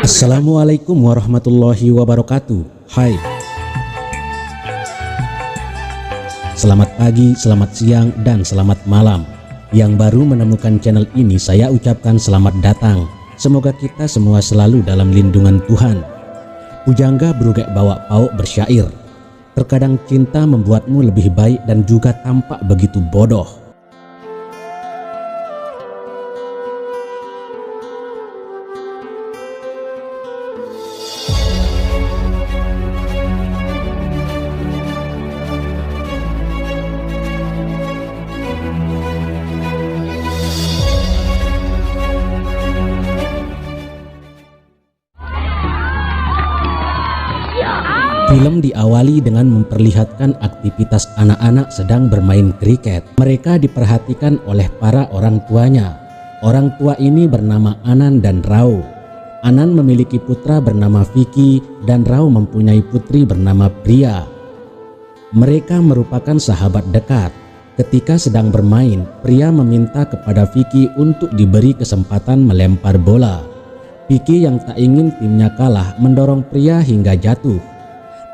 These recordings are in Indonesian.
Assalamualaikum warahmatullahi wabarakatuh. Hai, selamat pagi, selamat siang, dan selamat malam. Yang baru menemukan channel ini, saya ucapkan selamat datang. Semoga kita semua selalu dalam lindungan Tuhan. Pujangga Brugek Bawa Pauk bersyair, terkadang cinta membuatmu lebih baik dan juga tampak begitu bodoh. Film diawali dengan memperlihatkan aktivitas anak-anak sedang bermain kriket. Mereka diperhatikan oleh para orang tuanya. Orang tua ini bernama Anan dan Rao. Anan memiliki putra bernama Vicky dan Rao mempunyai putri bernama Priya. Mereka merupakan sahabat dekat. Ketika sedang bermain, Priya meminta kepada Vicky untuk diberi kesempatan melempar bola. Vicky yang tak ingin timnya kalah mendorong Priya hingga jatuh.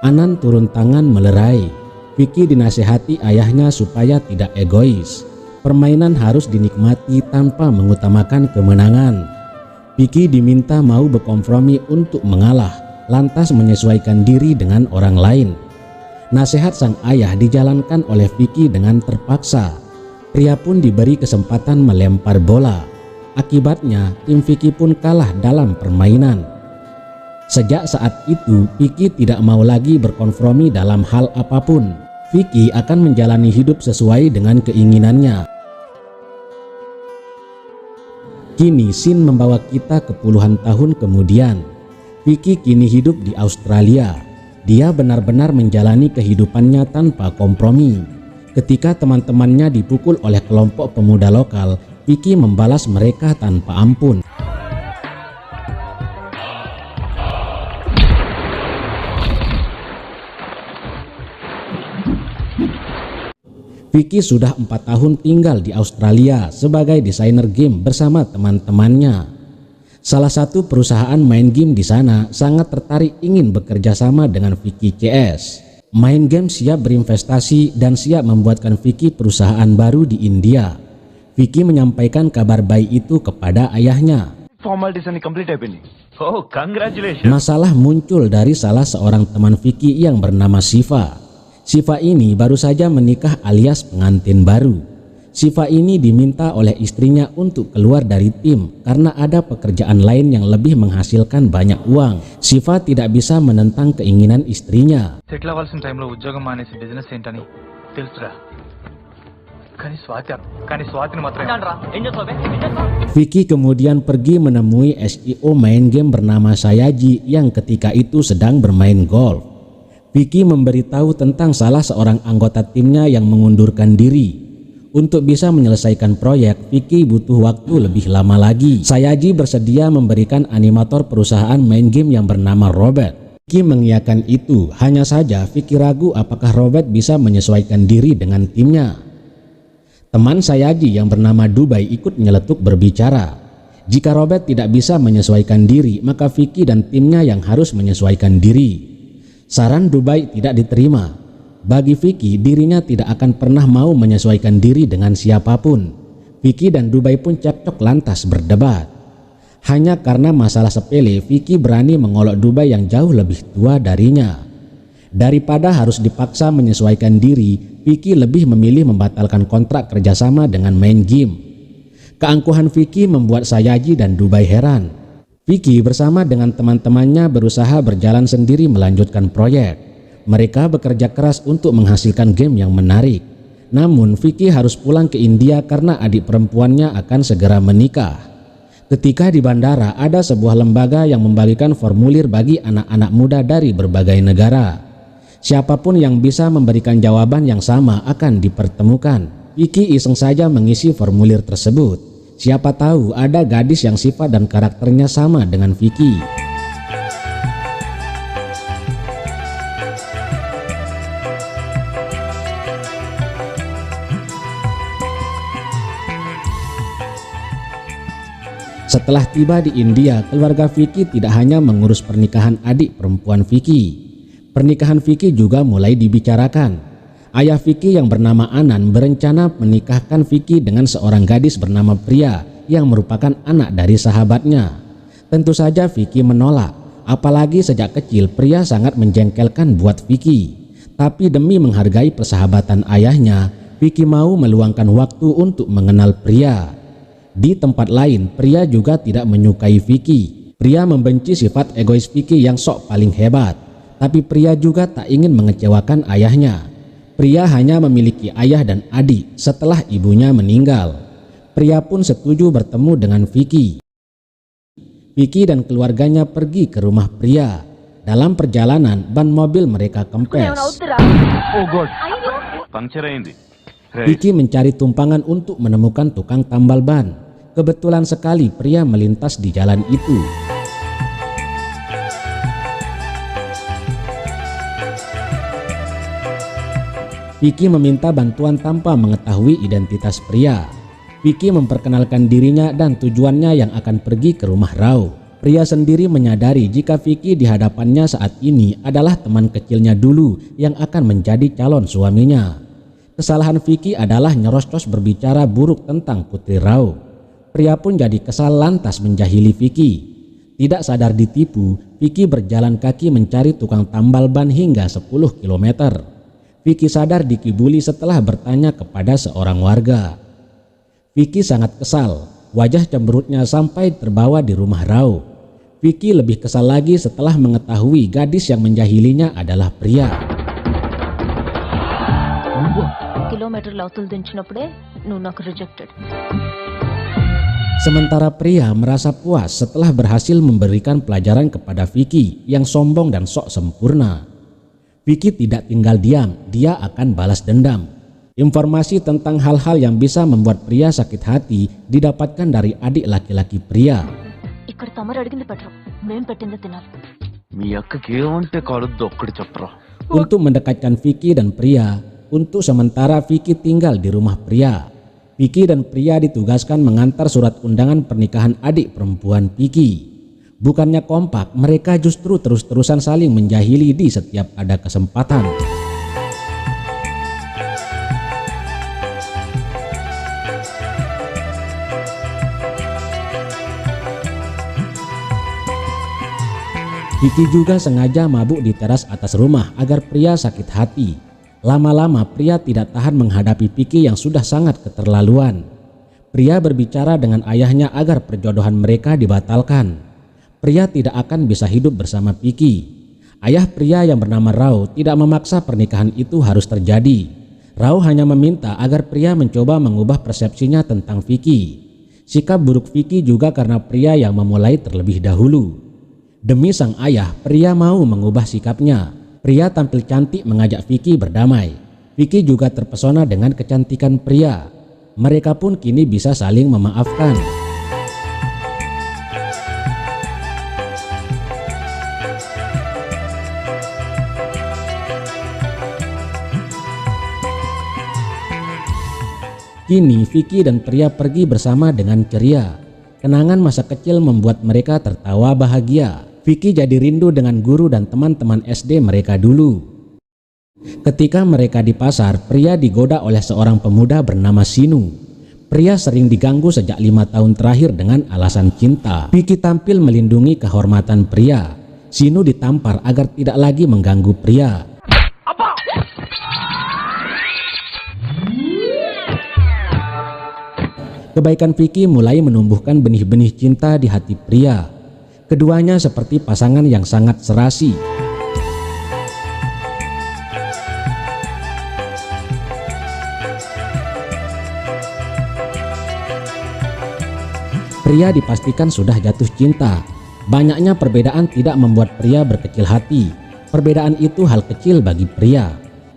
Anan turun tangan melerai. Vicky dinasehati ayahnya supaya tidak egois. Permainan harus dinikmati tanpa mengutamakan kemenangan. Vicky diminta mau berkompromi untuk mengalah, lantas menyesuaikan diri dengan orang lain. Nasihat sang ayah dijalankan oleh Vicky dengan terpaksa. Priya pun diberi kesempatan melempar bola. Akibatnya tim Vicky pun kalah dalam permainan. Sejak saat itu, Vicky tidak mau lagi berkompromi dalam hal apapun. Vicky akan menjalani hidup sesuai dengan keinginannya. Kini Sin membawa kita ke puluhan tahun kemudian. Vicky kini hidup di Australia. Dia benar-benar menjalani kehidupannya tanpa kompromi. Ketika teman-temannya dipukul oleh kelompok pemuda lokal, Vicky membalas mereka tanpa ampun. Vicky sudah 4 tahun tinggal di Australia sebagai desainer game bersama teman-temannya. Salah satu perusahaan main game di sana sangat tertarik ingin bekerja sama dengan Vicky CS. Main game siap berinvestasi dan siap membuatkan Vicky perusahaan baru di India. Vicky menyampaikan kabar baik itu kepada ayahnya. Oh, congratulations. Masalah muncul dari salah seorang teman Vicky yang bernama Siva. Siva ini baru saja menikah alias pengantin baru. Siva ini diminta oleh istrinya untuk keluar dari tim karena ada pekerjaan lain yang lebih menghasilkan banyak uang. Siva tidak bisa menentang keinginan istrinya. Vicky kemudian pergi menemui CEO main game bernama Sayaji yang ketika itu sedang bermain golf. Vicky memberitahu tentang salah seorang anggota timnya yang mengundurkan diri. Untuk bisa menyelesaikan proyek, Vicky butuh waktu lebih lama lagi. Sayaji bersedia memberikan animator perusahaan main game yang bernama Robert. Vicky mengiyakan itu, hanya saja Vicky ragu apakah Robert bisa menyesuaikan diri dengan timnya. Teman Sayaji yang bernama Dubai ikut nyeletuk berbicara. Jika Robert tidak bisa menyesuaikan diri, maka Vicky dan timnya yang harus menyesuaikan diri. Saran Dubai tidak diterima. Bagi Vicky, dirinya tidak akan pernah mau menyesuaikan diri dengan siapapun. Vicky dan Dubai pun cekcok lantas berdebat. Hanya karena masalah sepele, Vicky berani mengolok Dubai yang jauh lebih tua darinya. Daripada harus dipaksa menyesuaikan diri, Vicky lebih memilih membatalkan kontrak kerjasama dengan main game. Keangkuhan Vicky membuat Sayaji dan Dubai heran. Vicky bersama dengan teman-temannya berusaha berjalan sendiri melanjutkan proyek. Mereka bekerja keras untuk menghasilkan game yang menarik. Namun Vicky harus pulang ke India karena adik perempuannya akan segera menikah. Ketika di bandara ada sebuah lembaga yang membagikan formulir bagi anak-anak muda dari berbagai negara. Siapapun yang bisa memberikan jawaban yang sama akan dipertemukan. Vicky iseng saja mengisi formulir tersebut. Siapa tahu ada gadis yang sifat dan karakternya sama dengan Vicky. Setelah tiba di India, keluarga Vicky tidak hanya mengurus pernikahan adik perempuan Vicky. Pernikahan Vicky juga mulai dibicarakan. Ayah Vicky yang bernama Anan berencana menikahkan Vicky dengan seorang gadis bernama Priya yang merupakan anak dari sahabatnya. Tentu saja Vicky menolak, apalagi sejak kecil Priya sangat menjengkelkan buat Vicky. Tapi demi menghargai persahabatan ayahnya, Vicky mau meluangkan waktu untuk mengenal Priya. Di tempat lain, Priya juga tidak menyukai Vicky. Priya membenci sifat egois Vicky yang sok paling hebat. Tapi Priya juga tak ingin mengecewakan ayahnya. Priya hanya memiliki ayah dan adik setelah ibunya meninggal. Priya pun setuju bertemu dengan Vicky. Vicky dan keluarganya pergi ke rumah Priya. Dalam perjalanan, ban mobil mereka kempes. Oh God, puncture aindi. Vicky mencari tumpangan untuk menemukan tukang tambal ban. Kebetulan sekali Priya melintas di jalan itu. Vicky meminta bantuan tanpa mengetahui identitas Priya. Vicky memperkenalkan dirinya dan tujuannya yang akan pergi ke rumah Rao. Priya sendiri menyadari jika Vicky di hadapannya saat ini adalah teman kecilnya dulu yang akan menjadi calon suaminya. Kesalahan Vicky adalah nyerocos berbicara buruk tentang Putri Rao. Priya pun jadi kesal lantas menjahili Vicky. Tidak sadar ditipu, Vicky berjalan kaki mencari tukang tambal ban hingga 10 km. Vicky sadar dikibuli setelah bertanya kepada seorang warga. Vicky sangat kesal, wajah cemberutnya sampai terbawa di rumah Rao. Vicky lebih kesal lagi setelah mengetahui gadis yang menjahilinya adalah Priya. Sementara Priya merasa puas setelah berhasil memberikan pelajaran kepada Vicky yang sombong dan sok sempurna. Vicky tidak tinggal diam, dia akan balas dendam. Informasi tentang hal-hal yang bisa membuat Priya sakit hati didapatkan dari adik laki-laki Priya. Untuk mendekatkan Vicky dan Priya, untuk sementara Vicky tinggal di rumah Priya. Vicky dan Priya ditugaskan mengantar surat undangan pernikahan adik perempuan Vicky. Bukannya kompak, mereka justru terus-terusan saling menjahili di setiap ada kesempatan. Vicky juga sengaja mabuk di teras atas rumah agar Priya sakit hati. Lama-lama Priya tidak tahan menghadapi Vicky yang sudah sangat keterlaluan. Priya berbicara dengan ayahnya agar perjodohan mereka dibatalkan. Priya tidak akan bisa hidup bersama Vicky. Ayah Priya yang bernama Rao tidak memaksa pernikahan itu harus terjadi. Rao hanya meminta agar Priya mencoba mengubah persepsinya tentang Vicky. Sikap buruk Vicky juga karena Priya yang memulai terlebih dahulu. Demi sang ayah, Priya mau mengubah sikapnya. Priya tampil cantik mengajak Vicky berdamai. Vicky juga terpesona dengan kecantikan Priya. Mereka pun kini bisa saling memaafkan. Kini Vicky dan Priya pergi bersama dengan ceria. Kenangan masa kecil membuat mereka tertawa bahagia. Vicky jadi rindu dengan guru dan teman-teman SD mereka dulu. Ketika mereka di pasar, Priya digoda oleh seorang pemuda bernama Sinu. Priya sering diganggu sejak 5 tahun terakhir dengan alasan cinta. Vicky tampil melindungi kehormatan Priya. Sinu ditampar agar tidak lagi mengganggu Priya. Kebaikan Vicky mulai menumbuhkan benih-benih cinta di hati Priya. Keduanya seperti pasangan yang sangat serasi. Priya dipastikan sudah jatuh cinta. Banyaknya perbedaan tidak membuat Priya berkecil hati. Perbedaan itu hal kecil bagi Priya.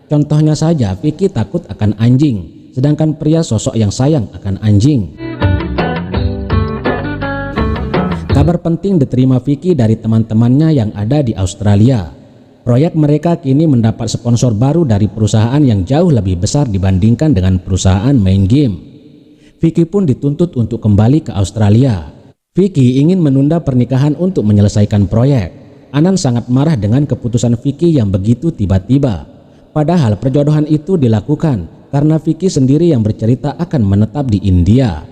Contohnya saja, Vicky takut akan anjing, sedangkan Priya sosok yang sayang akan anjing. Kabar penting diterima Vicky dari teman-temannya yang ada di Australia. Proyek mereka kini mendapat sponsor baru dari perusahaan yang jauh lebih besar dibandingkan dengan perusahaan main game. Vicky pun dituntut untuk kembali ke Australia. Vicky ingin menunda pernikahan untuk menyelesaikan proyek. Anan sangat marah dengan keputusan Vicky yang begitu tiba-tiba. Padahal perjodohan itu dilakukan karena Vicky sendiri yang bercerita akan menetap di India.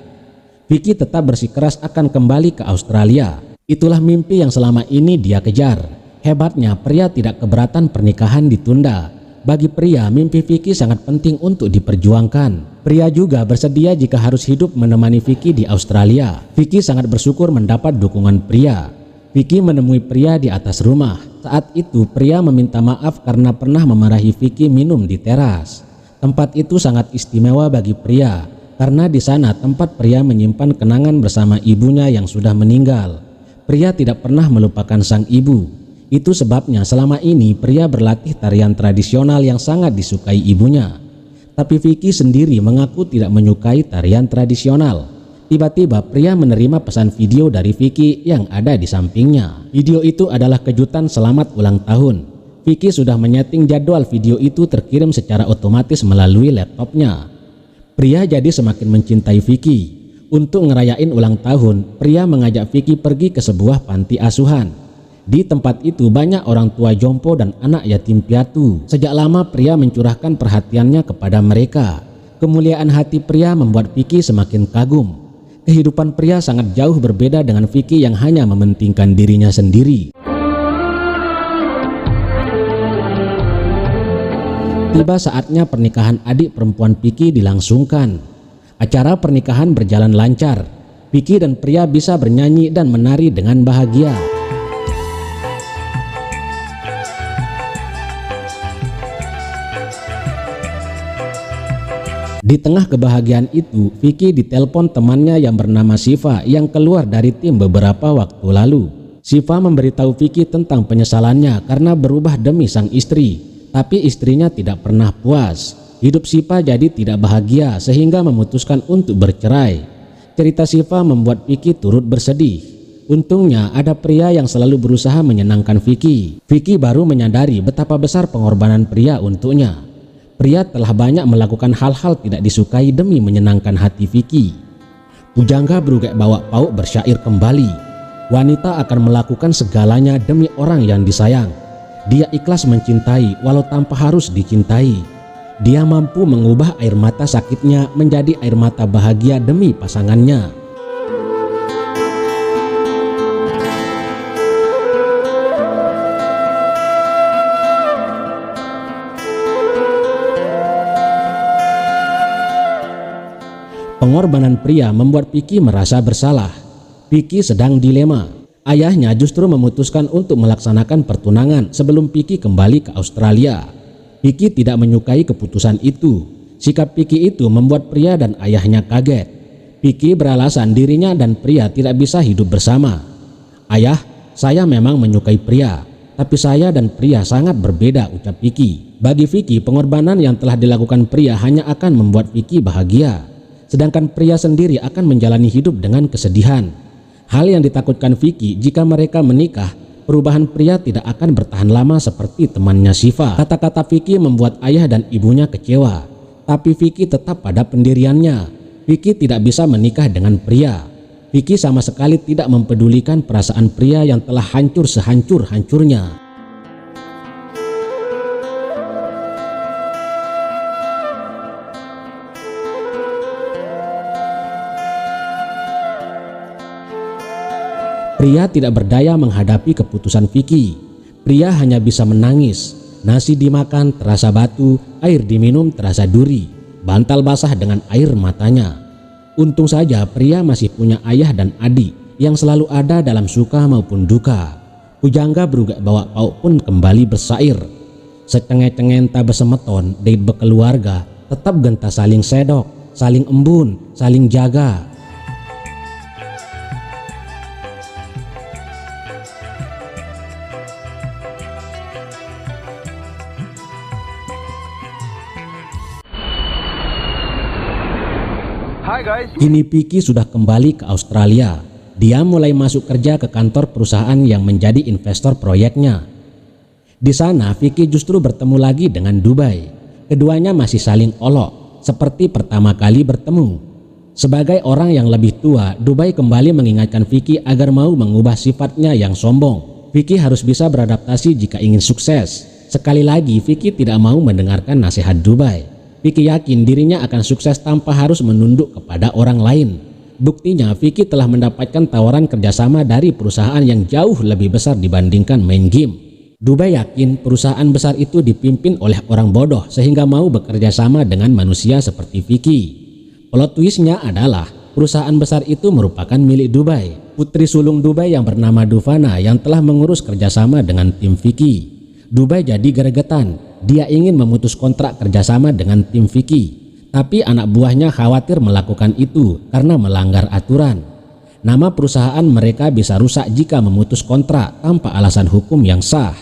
Vicky tetap bersikeras akan kembali ke Australia. Itulah mimpi yang selama ini dia kejar. Hebatnya pria tidak keberatan pernikahan ditunda. Bagi pria, mimpi Vicky sangat penting untuk diperjuangkan. Pria juga bersedia jika harus hidup menemani Vicky di Australia. Vicky sangat bersyukur mendapat dukungan pria. Vicky menemui pria di atas rumah. Saat itu pria meminta maaf karena pernah memarahi Vicky minum di teras. Tempat itu sangat istimewa bagi pria karena di sana tempat pria menyimpan kenangan bersama ibunya yang sudah meninggal. Pria tidak pernah melupakan sang ibu. Itu sebabnya selama ini pria berlatih tarian tradisional yang sangat disukai ibunya. Tapi Vicky sendiri mengaku tidak menyukai tarian tradisional. Tiba-tiba pria menerima pesan video dari Vicky yang ada di sampingnya. Video itu adalah kejutan selamat ulang tahun. Vicky sudah menyeting jadwal video itu terkirim secara otomatis melalui laptopnya. Pria jadi semakin mencintai Vicky. Untuk ngerayain ulang tahun, pria mengajak Vicky pergi ke sebuah panti asuhan. Di tempat itu banyak orang tua jompo dan anak yatim piatu. Sejak lama pria mencurahkan perhatiannya kepada mereka. Kemuliaan hati pria membuat Vicky semakin kagum. Kehidupan pria sangat jauh berbeda dengan Vicky yang hanya mementingkan dirinya sendiri. Tiba saatnya pernikahan adik perempuan Vicky dilangsungkan. Acara pernikahan berjalan lancar. Vicky dan pria bisa bernyanyi dan menari dengan bahagia. Di tengah kebahagiaan itu, Vicky ditelepon temannya yang bernama Siva yang keluar dari tim beberapa waktu lalu. Siva memberitahu Vicky tentang penyesalannya karena berubah demi sang istri, tapi istrinya tidak pernah puas. Hidup Siva jadi tidak bahagia sehingga memutuskan untuk bercerai. Cerita Siva membuat Vicky turut bersedih. Untungnya ada pria yang selalu berusaha menyenangkan Vicky. Vicky baru menyadari betapa besar pengorbanan pria untuknya. Pria telah banyak melakukan hal-hal tidak disukai demi menyenangkan hati Vicky. Pujangga Brugek Bawa Pauk bersyair kembali. Wanita akan melakukan segalanya demi orang yang disayang. Dia ikhlas mencintai walau tanpa harus dicintai. Dia mampu mengubah air mata sakitnya menjadi air mata bahagia demi pasangannya. Pengorbanan pria membuat Vicky merasa bersalah. Vicky sedang dilema. Ayahnya justru memutuskan untuk melaksanakan pertunangan sebelum Vicky kembali ke Australia. Vicky tidak menyukai keputusan itu. Sikap Vicky itu membuat pria dan ayahnya kaget. Vicky beralasan dirinya dan pria tidak bisa hidup bersama. Ayah, saya memang menyukai pria, tapi saya dan pria sangat berbeda, ucap Vicky. Bagi Vicky, pengorbanan yang telah dilakukan pria hanya akan membuat Vicky bahagia. Sedangkan pria sendiri akan menjalani hidup dengan kesedihan. Hal yang ditakutkan Vicky jika mereka menikah, perubahan pria tidak akan bertahan lama seperti temannya Siva. Kata-kata Vicky membuat ayah dan ibunya kecewa. Tapi Vicky tetap pada pendiriannya. Vicky tidak bisa menikah dengan pria. Vicky sama sekali tidak mempedulikan perasaan pria yang telah hancur sehancur-hancurnya. Pria tidak berdaya menghadapi keputusan Vicky. Pria hanya bisa menangis. Nasi dimakan terasa batu, air diminum terasa duri. Bantal basah dengan air matanya. Untung saja pria masih punya ayah dan adik yang selalu ada dalam suka maupun duka. Pujangga Brugek Bawa Pauk pun kembali bersair. Secenge-cengen ta besemeton deit bekeluarga, tetap genta saling sedok, saling embun, saling jaga. Hi guys. Kini Vicky sudah kembali ke Australia. Dia mulai masuk kerja ke kantor perusahaan yang menjadi investor proyeknya. Di sana Vicky justru bertemu lagi dengan Dubai. Keduanya masih saling olok seperti pertama kali bertemu. Sebagai orang yang lebih tua, Dubai kembali mengingatkan Vicky agar mau mengubah sifatnya yang sombong. Vicky harus bisa beradaptasi jika ingin sukses. Sekali lagi, Vicky tidak mau mendengarkan nasihat Dubai. Vicky yakin dirinya akan sukses tanpa harus menunduk kepada orang lain. Buktinya, Vicky telah mendapatkan tawaran kerjasama dari perusahaan yang jauh lebih besar dibandingkan main game. Dubai yakin perusahaan besar itu dipimpin oleh orang bodoh sehingga mau bekerja sama dengan manusia seperti Vicky. Plot twistnya adalah perusahaan besar itu merupakan milik Dubai. Putri sulung Dubai yang bernama Duvana yang telah mengurus kerjasama dengan tim Vicky. Dubai jadi gregetan. Dia ingin memutus kontrak kerjasama dengan tim Vicky. Tapi anak buahnya khawatir melakukan itu karena melanggar aturan. Nama perusahaan mereka bisa rusak jika memutus kontrak tanpa alasan hukum yang sah.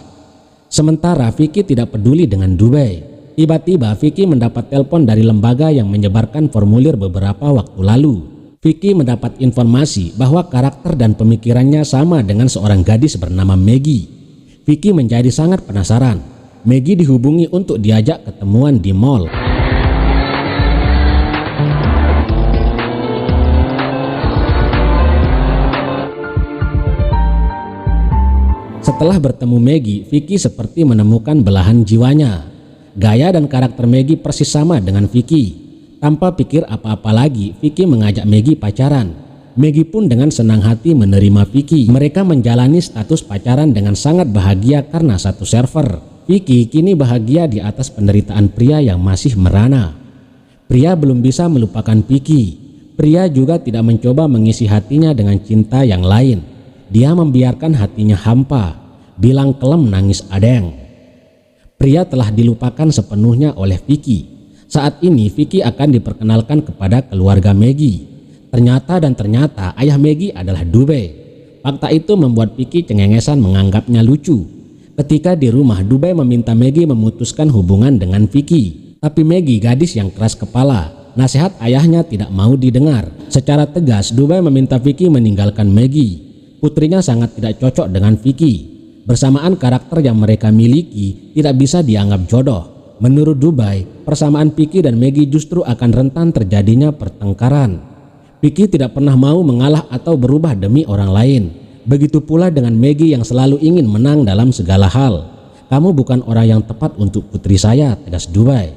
Sementara Vicky tidak peduli dengan Dubai. Tiba-tiba Vicky mendapat telepon dari lembaga yang menyebarkan formulir beberapa waktu lalu. Vicky mendapat informasi bahwa karakter dan pemikirannya sama dengan seorang gadis bernama Maggie. Vicky menjadi sangat penasaran. Maggie dihubungi untuk diajak ketemuan di mall. Setelah bertemu Maggie, Vicky seperti menemukan belahan jiwanya. Gaya dan karakter Maggie persis sama dengan Vicky. Tanpa pikir apa-apa lagi, Vicky mengajak Maggie pacaran. Maggie pun dengan senang hati menerima Vicky. Mereka menjalani status pacaran dengan sangat bahagia karena satu server. Vicky kini bahagia di atas penderitaan pria yang masih merana. Pria belum bisa melupakan Vicky. Pria juga tidak mencoba mengisi hatinya dengan cinta yang lain. Dia membiarkan hatinya hampa, bilang kelem nangis adeng. Pria telah dilupakan sepenuhnya oleh Vicky. Saat ini Vicky akan diperkenalkan kepada keluarga Maggie. Ternyata ayah Maggie adalah Dubai. Fakta itu membuat Vicky cengengesan menganggapnya lucu. Ketika di rumah, Dubai meminta Maggie memutuskan hubungan dengan Vicky. Tapi Maggie gadis yang keras kepala. Nasihat ayahnya tidak mau didengar. Secara tegas Dubai meminta Vicky meninggalkan Maggie. Putrinya sangat tidak cocok dengan Vicky. Bersamaan karakter yang mereka miliki tidak bisa dianggap jodoh. Menurut Dubai, persamaan Vicky dan Maggie justru akan rentan terjadinya pertengkaran. Vicky tidak pernah mau mengalah atau berubah demi orang lain. Begitu pula dengan Maggie yang selalu ingin menang dalam segala hal. Kamu bukan orang yang tepat untuk putri saya, tegas Dubai.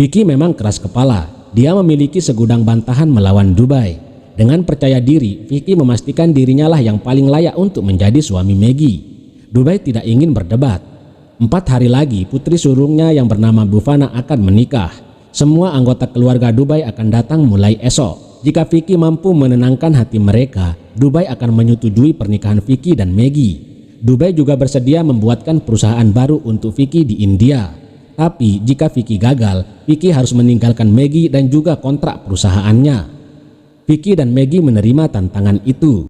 Vicky memang keras kepala. Dia memiliki segudang bantahan melawan Dubai. Dengan percaya diri, Vicky memastikan dirinya lah yang paling layak untuk menjadi suami Maggie. Dubai tidak ingin berdebat. 4 hari lagi putri sulungnya yang bernama Duvana akan menikah. Semua anggota keluarga Dubai akan datang mulai esok. Jika Vicky mampu menenangkan hati mereka, Dubai akan menyetujui pernikahan Vicky dan Maggie. Dubai juga bersedia membuatkan perusahaan baru untuk Vicky di India. Tapi jika Vicky gagal, Vicky harus meninggalkan Maggie dan juga kontrak perusahaannya. Vicky dan Maggie menerima tantangan itu.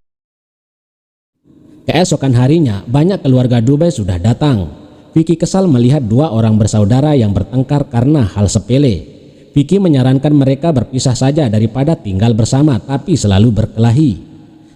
Keesokan harinya, banyak keluarga Dubai sudah datang. Vicky kesal melihat 2 orang bersaudara yang bertengkar karena hal sepele. Vicky menyarankan mereka berpisah saja daripada tinggal bersama tapi selalu berkelahi.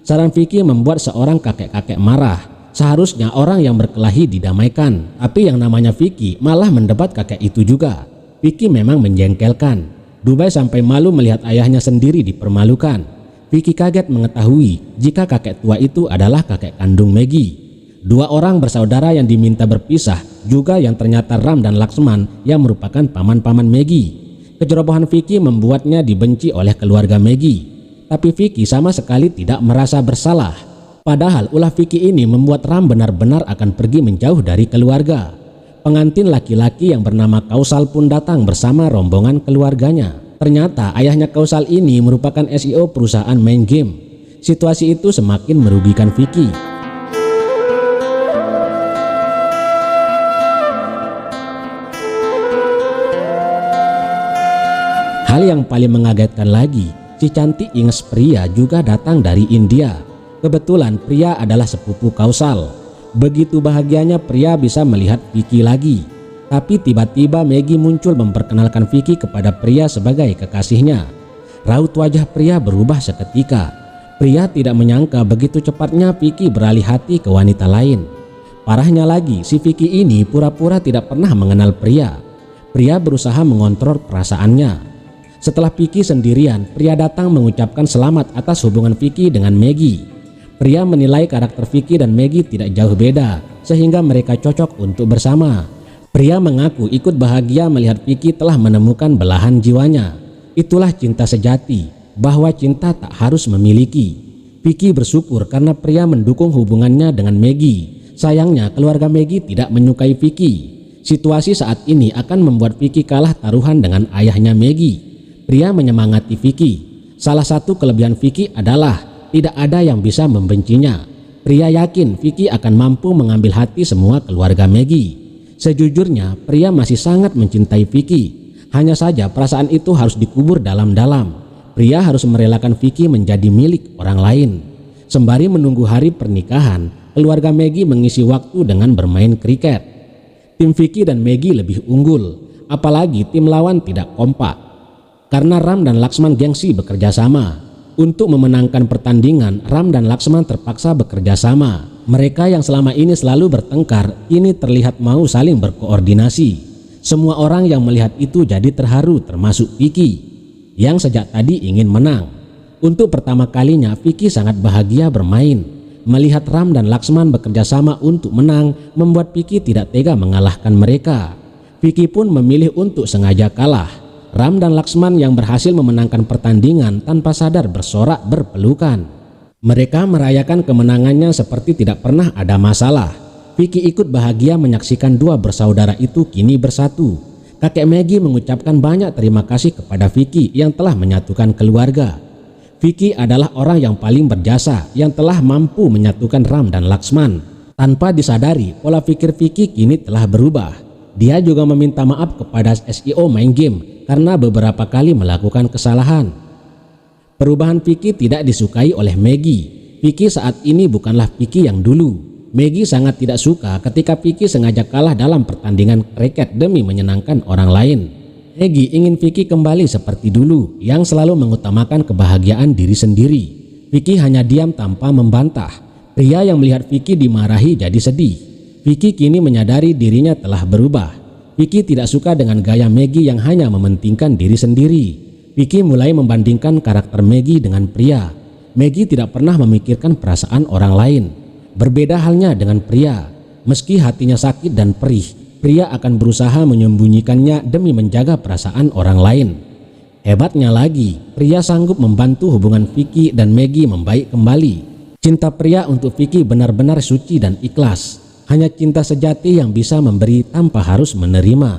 Saran Vicky membuat seorang kakek-kakek marah. Seharusnya orang yang berkelahi didamaikan, tapi yang namanya Vicky malah mendebat kakek itu juga. Vicky memang menjengkelkan. Dubai sampai malu melihat ayahnya sendiri dipermalukan. Vicky kaget mengetahui jika kakek tua itu adalah kakek kandung Maggie. 2 orang bersaudara yang diminta berpisah juga yang ternyata Ram dan Laksman yang merupakan paman-paman Maggie. Kecerobohan Vicky membuatnya dibenci oleh keluarga Maggie. Tapi Vicky sama sekali tidak merasa bersalah. Padahal ulah Vicky ini membuat Ram benar-benar akan pergi menjauh dari keluarga. Pengantin laki-laki yang bernama Kausal pun datang bersama rombongan keluarganya. Ternyata ayahnya Kausal ini merupakan CEO perusahaan main game. Situasi itu semakin merugikan Vicky. Hal yang paling mengagetkan lagi, si cantik Ines Pria juga datang dari India. Kebetulan Pria adalah sepupu Kausal. Begitu bahagianya Pria bisa melihat Vicky lagi. Tapi tiba-tiba Maggie muncul memperkenalkan Vicky kepada Pria sebagai kekasihnya. Raut wajah Pria berubah seketika. Pria tidak menyangka begitu cepatnya Vicky beralih hati ke wanita lain. Parahnya lagi, si Vicky ini pura-pura tidak pernah mengenal Pria. Pria berusaha mengontrol perasaannya. Setelah Vicky sendirian, pria datang mengucapkan selamat atas hubungan Vicky dengan Maggie. Pria menilai karakter Vicky dan Maggie tidak jauh beda, sehingga mereka cocok untuk bersama. Pria mengaku ikut bahagia melihat Vicky telah menemukan belahan jiwanya. Itulah cinta sejati, bahwa cinta tak harus memiliki. Vicky bersyukur karena pria mendukung hubungannya dengan Maggie. Sayangnya keluarga Maggie tidak menyukai Vicky. Situasi saat ini akan membuat Vicky kalah taruhan dengan ayahnya Maggie. Pria menyemangati Vicky. Salah satu kelebihan Vicky adalah tidak ada yang bisa membencinya. Pria yakin Vicky akan mampu mengambil hati semua keluarga Maggie. Sejujurnya pria masih sangat mencintai Vicky. Hanya saja perasaan itu harus dikubur dalam-dalam. Pria harus merelakan Vicky menjadi milik orang lain. Sembari menunggu hari pernikahan, keluarga Maggie mengisi waktu dengan bermain kriket. Tim Vicky dan Maggie lebih unggul, apalagi tim lawan tidak kompak. Karena Ram dan Laksman gengsi bekerja sama. Untuk memenangkan pertandingan, Ram dan Laksman terpaksa bekerja sama. Mereka yang selama ini selalu bertengkar, kini terlihat mau saling berkoordinasi. Semua orang yang melihat itu jadi terharu, termasuk Vicky yang sejak tadi ingin menang. Untuk pertama kalinya Vicky sangat bahagia bermain. Melihat Ram dan Laksman bekerja sama untuk menang membuat Vicky tidak tega mengalahkan mereka. Vicky pun memilih untuk sengaja kalah. Ram dan Laksman yang berhasil memenangkan pertandingan tanpa sadar bersorak berpelukan. Mereka merayakan kemenangannya seperti tidak pernah ada masalah. Vicky ikut bahagia menyaksikan dua bersaudara itu kini bersatu. Kakek Maggie mengucapkan banyak terima kasih kepada Vicky yang telah menyatukan keluarga. Vicky adalah orang yang paling berjasa yang telah mampu menyatukan Ram dan Laksman. Tanpa disadari, pola pikir Vicky kini telah berubah. Dia juga meminta maaf kepada SEO Main Game karena beberapa kali melakukan kesalahan. Perubahan Vicky tidak disukai oleh Maggie. Vicky saat ini bukanlah Vicky yang dulu. Maggie sangat tidak suka ketika Vicky sengaja kalah dalam pertandingan kriket demi menyenangkan orang lain. Maggie ingin Vicky kembali seperti dulu yang selalu mengutamakan kebahagiaan diri sendiri. Vicky hanya diam tanpa membantah. Pria yang melihat Vicky dimarahi jadi sedih. Vicky kini menyadari dirinya telah berubah. Vicky tidak suka dengan gaya Maggie yang hanya mementingkan diri sendiri. Vicky mulai membandingkan karakter Maggie dengan pria. Maggie tidak pernah memikirkan perasaan orang lain. Berbeda halnya dengan pria, meski hatinya sakit dan perih, pria akan berusaha menyembunyikannya demi menjaga perasaan orang lain. Hebatnya lagi, pria sanggup membantu hubungan Vicky dan Maggie membaik kembali. Cinta pria untuk Vicky benar-benar suci dan ikhlas. Hanya cinta sejati yang bisa memberi tanpa harus menerima.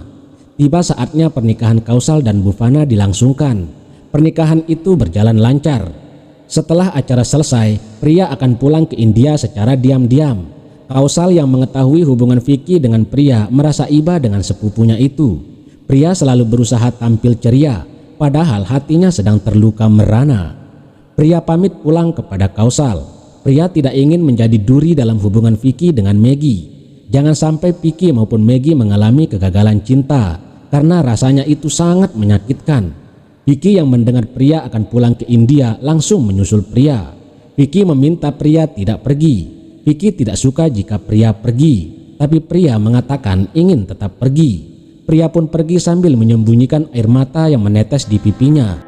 Tiba saatnya pernikahan Kausal dan Bufana dilangsungkan. Pernikahan itu berjalan lancar. Setelah acara selesai, pria akan pulang ke India secara diam-diam. Kausal yang mengetahui hubungan Vicky dengan pria merasa iba dengan sepupunya itu. Pria selalu berusaha tampil ceria, padahal hatinya sedang terluka merana. Pria pamit pulang kepada Kausal. Pria tidak ingin menjadi duri dalam hubungan Vicky dengan Maggie. Jangan sampai Vicky maupun Maggie mengalami kegagalan cinta, karena rasanya itu sangat menyakitkan. Vicky yang mendengar pria akan pulang ke India langsung menyusul pria. Vicky meminta pria tidak pergi. Vicky tidak suka jika pria pergi, tapi pria mengatakan ingin tetap pergi. Pria pun pergi sambil menyembunyikan air mata yang menetes di pipinya.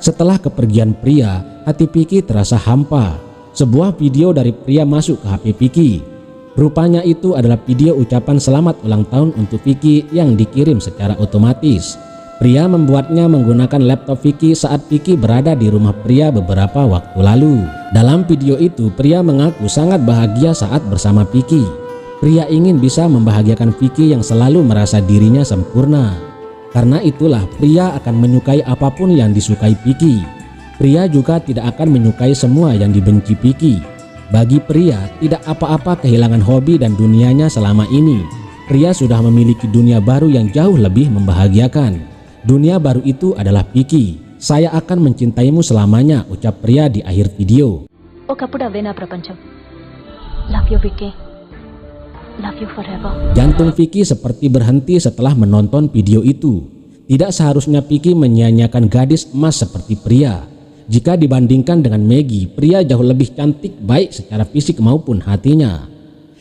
Setelah kepergian pria, hati Vicky terasa hampa. Sebuah video dari pria masuk ke HP Vicky. Rupanya itu adalah video ucapan selamat ulang tahun untuk Vicky yang dikirim secara otomatis. Pria membuatnya menggunakan laptop Vicky saat Vicky berada di rumah pria beberapa waktu lalu. Dalam video itu, pria mengaku sangat bahagia saat bersama Vicky. Pria ingin bisa membahagiakan Vicky yang selalu merasa dirinya sempurna. Karena itulah pria akan menyukai apapun yang disukai Vicky. Pria juga tidak akan menyukai semua yang dibenci Vicky. Bagi pria, tidak apa-apa kehilangan hobi dan dunianya selama ini. Pria sudah memiliki dunia baru yang jauh lebih membahagiakan. Dunia baru itu adalah Vicky. Saya akan mencintaimu selamanya, ucap pria di akhir video. Love you, Vicky. Love you forever. Jantung Vicky seperti berhenti setelah menonton video itu. Tidak seharusnya Vicky menyia-nyiakan gadis emas seperti pria. Jika dibandingkan dengan Maggie, pria jauh lebih cantik baik secara fisik maupun hatinya.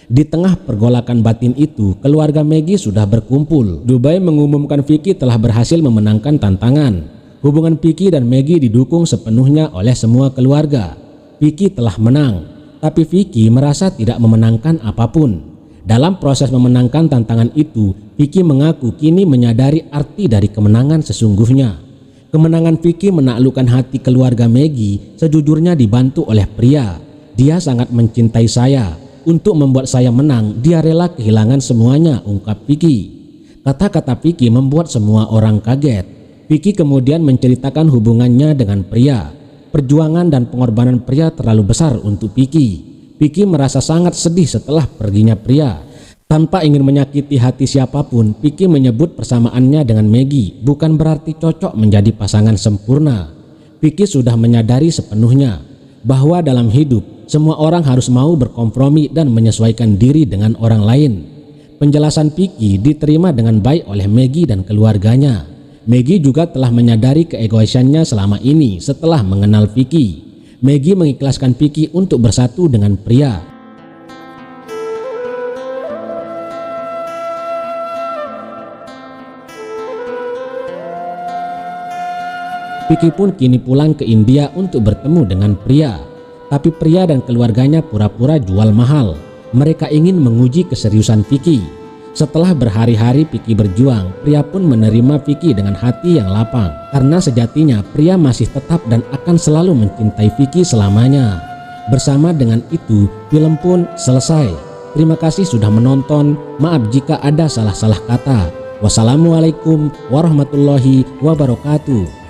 Di tengah pergolakan batin itu, keluarga Maggie sudah berkumpul. Dubai mengumumkan Vicky telah berhasil memenangkan tantangan. Hubungan Vicky dan Maggie didukung sepenuhnya oleh semua keluarga. Vicky telah menang, tapi Vicky merasa tidak memenangkan apapun. Dalam proses memenangkan tantangan itu, Vicky mengaku kini menyadari arti dari kemenangan sesungguhnya. Kemenangan Vicky menaklukkan hati keluarga Maggie sejujurnya dibantu oleh pria. Dia sangat mencintai saya. Untuk membuat saya menang, dia rela kehilangan semuanya, ungkap Vicky. Kata-kata Vicky membuat semua orang kaget. Vicky kemudian menceritakan hubungannya dengan pria. Perjuangan dan pengorbanan pria terlalu besar untuk Vicky. Vicky merasa sangat sedih setelah perginya pria. Tanpa ingin menyakiti hati siapapun, Vicky menyebut persamaannya dengan Maggie bukan berarti cocok menjadi pasangan sempurna. Vicky sudah menyadari sepenuhnya bahwa dalam hidup semua orang harus mau berkompromi dan menyesuaikan diri dengan orang lain. Penjelasan Vicky diterima dengan baik oleh Maggie dan keluarganya. Maggie juga telah menyadari keegoisannya selama ini setelah mengenal Vicky. Maggie mengikhlaskan Vicky untuk bersatu dengan pria. Vicky pun kini pulang ke India untuk bertemu dengan pria. Tapi pria dan keluarganya pura-pura jual mahal. Mereka ingin menguji keseriusan Vicky. Setelah berhari-hari Vicky berjuang, pria pun menerima Vicky dengan hati yang lapang. Karena sejatinya pria masih tetap dan akan selalu mencintai Vicky selamanya. Bersama dengan itu, film pun selesai. Terima kasih sudah menonton. Maaf jika ada salah-salah kata. Wassalamualaikum warahmatullahi wabarakatuh.